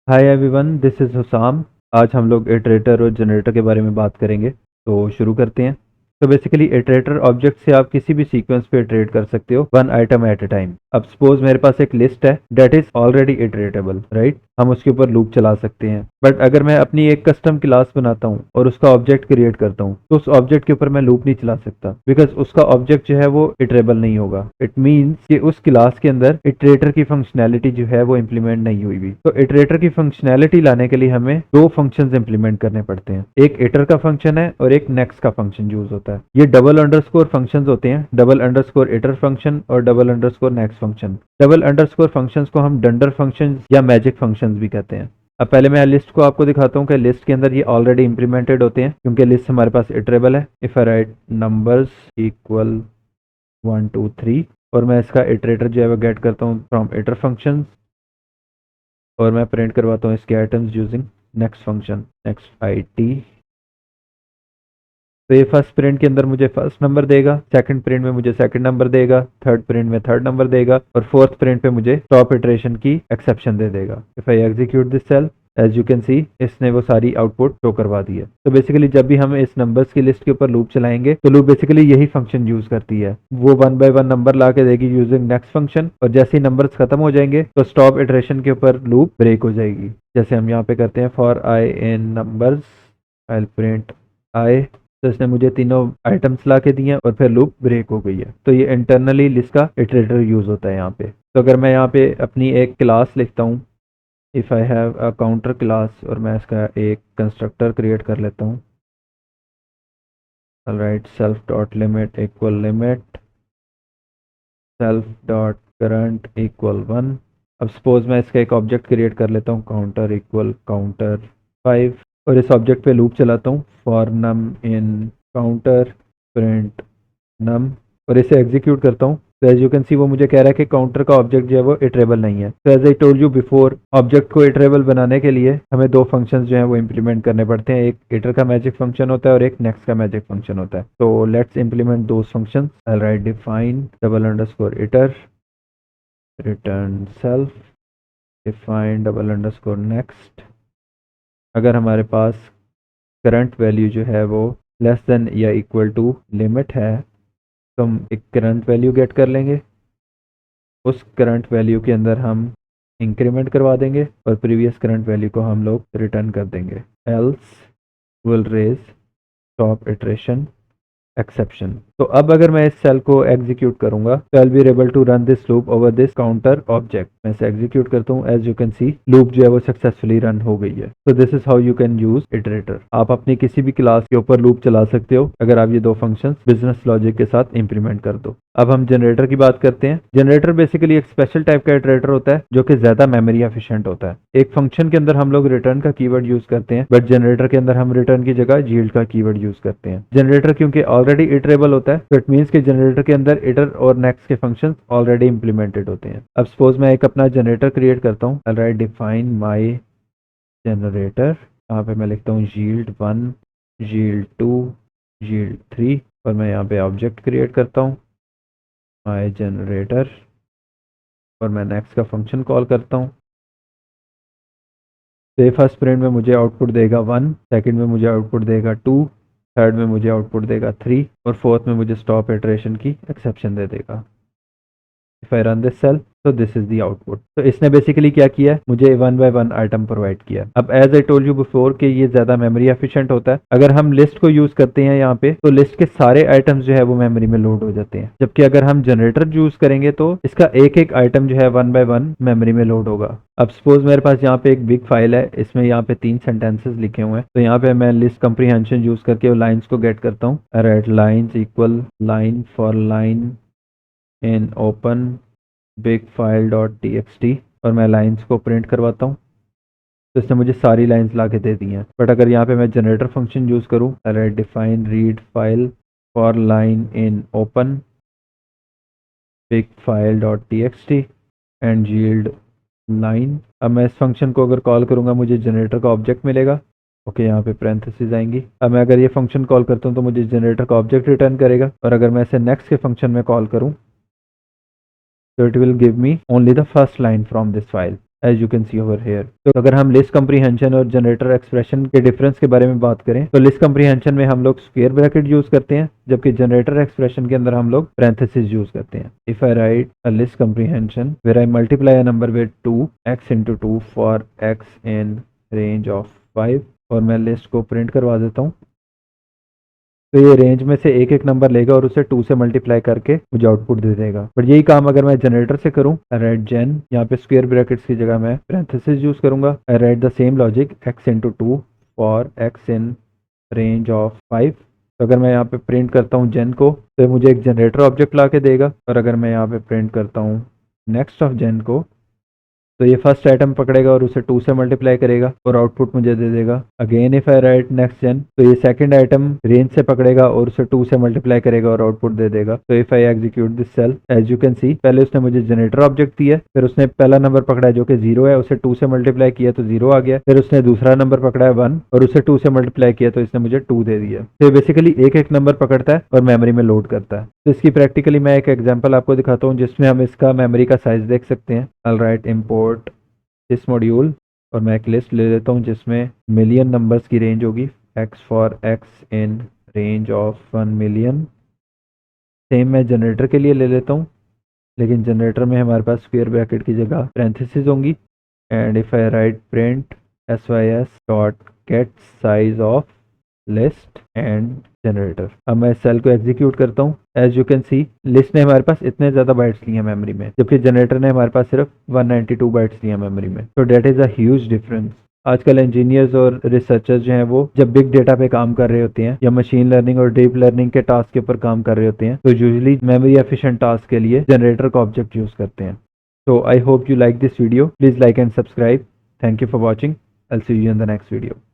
Hi everyone, this is Husam. आज हम लोग इटरेटर और जनरेटर के बारे में बात करेंगे। तो शुरू करते हैं। तो बेसिकली इटरेटर ऑब्जेक्ट से आप किसी भी सीक्वेंस पे इटरेट कर सकते हो one item at a time. अब सपोज मेरे पास एक लिस्ट है डेट इज ऑलरेडी इटरेटेबल, राइट। हम उसके ऊपर लूप चला सकते हैं। बट अगर मैं अपनी एक कस्टम क्लास बनाता हूँ और उसका ऑब्जेक्ट क्रिएट करता हूँ तो उस ऑब्जेक्ट के ऊपर मैं लूप नहीं चला सकता, बिकॉज उसका ऑब्जेक्ट जो है वो इटरेबल नहीं होगा। इट मीन्स कि उस क्लास के अंदर इटरेटर की फंक्शनैलिटी जो है वो इम्प्लीमेंट नहीं हुई भी। तो इटरेटर की फंक्शनैलिटी लाने के लिए हमें दो फंक्शंस इंप्लीमेंट करने पड़ते हैं। एक इटर का फंक्शन है और एक नेक्स्ट का फंक्शन यूज होता है। ये डबल अंडरस्कोर फंक्शंस होते हैं, डबल अंडरस्कोर इटर फंक्शन और double underscore next function. Double underscore functions को हम डंडर फंक्शंस या मैजिक फंक्शंस भी कहते हैं। अब पहले मैं लिस्ट को आपको दिखाता हूँ कि लिस्ट के अंदर ये ऑलरेडी इंप्लीमेंटेड होते हैं, क्योंकि लिस्ट हमारे पास इटरेबल है। If I right numbers equal 1 2 3 और मैं इसका इटरेटर जो है वो गेट करता हूँ फ्रॉम इटर फंक्शंस और मैं प्रिंट करवाता हूँ इसके items using next function next it. तो ये फर्स्ट प्रिंट के अंदर मुझे फर्स्ट नंबर देगा, सेकंड प्रिंट में मुझे सेकंड नंबर देगा, थर्ड प्रिंट में थर्ड नंबर देगा और फोर्थ प्रिंट पे मुझे टॉप इटरेशन की एक्सेप्शन दे देगा। If I execute this cell, as you can see इसने वो सारी आउटपुट शो करवा दी है। तो बेसिकली जब भी हम इस नंबर्स की लिस्ट के ऊपर लूप चलाएंगे तो लूप बेसिकली यही फंक्शन यूज करती है। वो वन बाय वन नंबर ला के देगी यूजिंग नेक्स्ट फंक्शन और जैसे ही नंबर्स खत्म हो जाएंगे तो स्टॉप इटरेशन के ऊपर लूप ब्रेक हो जाएगी। जैसे हम यहाँ पे करते हैं for I in numbers I print I. तो इसने मुझे तीनों आइटम्स ला के दिए हैं और फिर लूप ब्रेक हो गई है। तो ये इंटरनली लिस्ट का इटरेटर यूज होता है यहाँ पे। तो अगर मैं यहाँ पे अपनी एक क्लास लिखता हूँ, if I have a counter class और मैं इसका एक कंस्ट्रक्टर क्रिएट कर लेता हूँ। Right self dot limit equal limit self dot current equal 1। अब सपोज मैं इसका एक ऑब्जेक्ट क्रिएट कर लेता हूँ काउंटर इक्वल काउंटर 5 और इस ऑब्जेक्ट पे लूप चलाता हूँ for num in counter print num और इसे एग्जीक्यूट करता हूँ। तो एज यू कैन सी वो मुझे कह रहा है कि काउंटर का ऑब्जेक्ट जो है वो इटरेबल नहीं है। तो as I told you before, object को इटरेबल बनाने के लिए हमें दो फंक्शंस जो है वो इंप्लीमेंट करने पड़ते हैं। एक इटर का मैजिक फंक्शन होता है और एक नेक्स्ट का मैजिक फंक्शन होता है। तो let's implement those functions. I right define double underscore hitter return self define double underscore next. अगर हमारे पास करंट वैल्यू जो है वो लेस देन या इक्वल टू लिमिट है तो हम एक करंट वैल्यू गेट कर लेंगे। उस करंट वैल्यू के अंदर हम इंक्रीमेंट करवा देंगे और प्रीवियस करंट वैल्यू को हम लोग रिटर्न कर देंगे। Else will raise stop iteration exception. तो अब अगर मैं इस सेल को एग्जीक्यूट करूंगा तो I be able to run this loop over this counter object. मैं इसे एग्जीक्यूट करता हूँ, as you can see loop जो है वो सक्सेसफुली रन हो गई है। तो this is how you can use iterator. आप अपनी किसी भी क्लास के ऊपर लूप चला सकते हो अगर आप ये दो फंक्शंस बिजनेस लॉजिक के साथ इंप्लीमेंट कर दो। अब हम जनरेटर की बात करते हैं। जनरेटर बेसिकली एक स्पेशल टाइप का इटरेटर होता है जो कि ज्यादा मेमोरी एफिशिएंट होता है। एक फंक्शन के अंदर हम लोग रिटर्न का कीवर्ड यूज करते हैं, बट जनरेटर के अंदर हम रिटर्न की जगह यील्ड का कीवर्ड यूज करते हैं। जनरेटर क्योंकि ऑलरेडी इटरेबल होता है तो इट मीन्स कि जनरेटर के अंदर इटर और नेक्स्ट के फंक्शन ऑलरेडी इंप्लीमेंटेड होते हैं। अब सपोज मैं एक अपना जनरेटर क्रिएट करता हूँ। आई राइट डिफाइन माई जनरेटर। यहाँ पे मैं लिखता हूँ यील्ड 1 यील्ड 2 यील्ड 3 और मैं यहाँ पे ऑब्जेक्ट क्रिएट करता हूँ माई जनरेटर और मैं नेक्स्ट का फंक्शन कॉल करता हूँ। तो फर्स्ट प्रिंट में मुझे आउटपुट देगा 1, सेकंड में मुझे आउटपुट देगा 2, थर्ड में मुझे आउटपुट देगा 3 और फोर्थ में मुझे स्टॉप इटरेशन की एक्सेप्शन दे देगा। If I run this cell तो दिस इज द आउटपुट। तो इसने बेसिकली क्या किया है, मुझे one by one item provide किया। अब as I told you before कि ये ज्यादा मेमोरी एफिशिएंट होता है। अगर हम लिस्ट को यूज करते हैं यहाँ पे तो लिस्ट के सारे आइटम्स जो है वो मेमोरी में लोड हो जाते हैं, जबकि अगर हम जनरेटर यूज करेंगे तो इसका एक एक आइटम जो है वन बाय वन मेमोरी में लोड होगा। अब सपोज मेरे पास यहाँ पे एक बिग फाइल है, इसमें यहाँ पे 3 सेंटेंसेस लिखे हुए हैं। तो यहाँ पे मैं लिस्ट कंप्रीहेंशन यूज करके लाइन्स को गेट करता हूँ। Right lines equal line for line in open big file dot txt और मैं लाइंस को प्रिंट करवाता हूँ। तो इसने मुझे सारी लाइंस ला के दे दी हैं। बट अगर यहाँ पे मैं जनरेटर फंक्शन यूज करूँ, define read file for line in open big file dot txt and yield line. अब मैं इस फंक्शन को अगर कॉल करूँगा मुझे जनरेटर का ऑब्जेक्ट मिलेगा। ओके, यहाँ पे पैरेंथेसिस आएंगी। अब मैं अगर ये फंक्शन कॉल करता हूँ तो मुझे जनरेटर का ऑब्जेक्ट रिटर्न करेगा और अगर मैं इसे नेक्स्ट के फंक्शन में कॉल करूँ so it will give me only the first line from this file. As you can see over here. तो अगर हम लिस्ट कम्प्रीहेंशन और जनरेटर एक्सप्रेशन के डिफरेंस के बारे में बात करें तो लिस्ट कम्प्रीहेंशन में हम लोग स्क्वायर ब्रैकेट यूज करते हैं, जबकि जनरेटर एक्सप्रेशन के अंदर हम लोग पैरेंथेसिस यूज करते हैं। If I write a list comprehension where I multiply a number with 2x into 2 for x in range of 5 और मैं लिस्ट को प्रिंट करवा देता हूँ, तो ये रेंज में से एक एक नंबर लेगा और उसे 2 से मल्टीप्लाई करके मुझे आउटपुट दे देगा। बट यही काम अगर मैं जनरेटर से करूं, राइट जेन, यहाँ पे स्क्वायर ब्रैकेट्स की जगह मैं पैरेंथेसिस यूज करूंगा। I write the same logic x into 2 for x in range of 5। तो अगर मैं यहाँ पे प्रिंट करता हूँ जेन को तो ये मुझे एक जनरेटर ऑब्जेक्ट ला के देगा, और अगर मैं यहाँ पे प्रिंट करता हूँ नेक्स्ट ऑफ जेन को तो ये फर्स्ट आइटम पकड़ेगा और उसे 2 से मल्टीप्लाई करेगा और आउटपुट मुझे दे देगा। Again if I write next gen तो ये सेकंड आइटम रेंज से पकड़ेगा और उसे 2 से मल्टीप्लाई करेगा और आउटपुट दे देगा। तो if I execute this cell, as you can see पहले उसने मुझे जनरेटर ऑब्जेक्ट दिया, फिर उसने पहला नंबर पकड़ा है जो कि 0 है, उसे 2 से मल्टीप्लाई किया तो 0 आ गया, फिर उसने दूसरा नंबर पकड़ा है 1 और उसे 2 से मल्टीप्लाई किया तो इसने मुझे 2 दे दिया। तो बेसिकली एक एक नंबर पकड़ता है और मेमोरी में लोड करता है। तो इसकी प्रैक्टिकली मैं एक एग्जाम्पल आपको दिखाता हूँ जिसमें हम इसका मेमोरी का साइज देख सकते हैं। ऑल राइट, इम्पोर्ट इस मॉड्यूल और मैं एक लिस्ट ले लेता हूँ जिसमें मिलियन नंबर्स की रेंज होगी, x for x in range of 1 million. Same मैं जनरेटर के लिए ले लेता हूँ, लेकिन जनरेटर में हमारे पास स्क्वायर ब्रैकेट की जगह पैरेंथेसिस होंगी। And if I write print sys dot get size of list and generator, अब मैं इस सेल को एग्जीक्यूट करता हूँ। As you can see list ने हमारे पास इतने ज्यादा बाइट्स लिए हैं मेमोरी में, जबकि जनरेटर ने हमारे पास सिर्फ 192 बाइट्स लिए हैं मेमोरी में। तो that is a huge difference. आजकल इंजीनियर्स और रिसर्चर्स जो हैं वो जब बिग डेटा पे काम कर रहे होते हैं या मशीन लर्निंग और डीप लर्निंग के टास्क के ऊपर काम कर रहे होते हैं तो यूजुअली मेमोरी एफिशिएंट टास्क के लिए जनरेटर का ऑब्जेक्ट यूज करते हैं। So I hope you like this video. Please like and subscribe. Thank you for watching. I'll see you in the next video.